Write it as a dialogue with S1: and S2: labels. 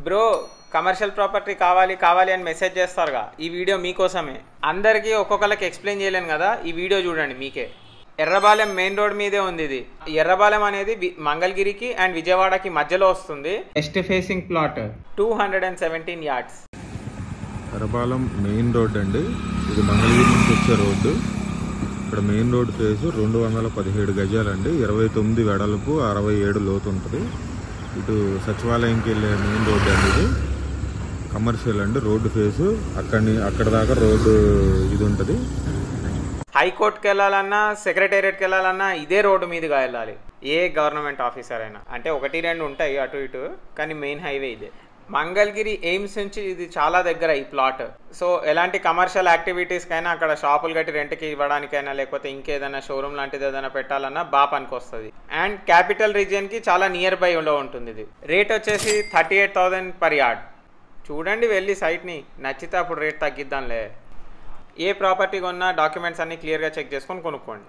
S1: Bro commercial property కావాలి కావాలి అని మెసేజ్ చేస్తారుగా, ఈ వీడియో మీకోసమే. అందరికీ ఒక్కొక్కరికి ఎక్స్ప్లెయిన్ చేయలేను కదా, ఈ వీడియో చూడండి మీకే. ఎర్రబాలెం మెయిన్ రోడ్ మీదే ఉంది ఇది. ఎర్రబాలెం అనేది మంగళగిరికి అండ్ విజయవాడకి మధ్యలో వస్తుంది. West facing plot 217 yards.
S2: Errabalem main road అండి, ఇది మంగళగిరి నుంచి వచ్చే రోడ్డు. ఇక్కడ మెయిన్ రోడ్ ఫేసు 217 గజాలండి, 29 వెడల్పు, 67 లోతు ఉంటుంది. ఇటు సచివాలయంకి వెళ్ళే మెయిన్ రోడ్డు అండి, ఇది కమర్షియల్ అండి. రోడ్డు ఫేసు అక్కడ దాకా రోడ్డు ఇది ఉంటుంది.
S1: హైకోర్టుకి వెళ్ళాలన్నా సెక్రటేరియట్కి వెళ్ళాలన్నా ఇదే రోడ్డు మీదుగా వెళ్ళాలి, ఏ గవర్నమెంట్ ఆఫీసర్ అయినా. అంటే 1-2 ఉంటాయి అటు ఇటు, కానీ మెయిన్ హైవే ఇదే. మంగళగిరి ఎయిమ్స్ నుంచి ఇది చాలా దగ్గర ఈ ప్లాట్. సో ఎలాంటి కమర్షియల్ యాక్టివిటీస్కైనా, అక్కడ షాపులు కట్టి రెంట్కి ఇవ్వడానికైనా, లేకపోతే ఇంకేదైనా షోరూమ్ లాంటిది ఏదైనా పెట్టాలన్నా బాగా పనికొస్తుంది. అండ్ క్యాపిటల్ రీజియన్కి చాలా నియర్ బై లో ఉంటుంది ఇది. రేట్ వచ్చేసి 38,000 per yard. చూడండి వెళ్ళి సైట్ని, నచ్చితే అప్పుడు రేట్ తగ్గిద్దాంలే. ఏ ప్రాపర్టీ కొన్నా డాక్యుమెంట్స్ అన్నీ క్లియర్గా చెక్ చేసుకొని కొనుక్కోండి.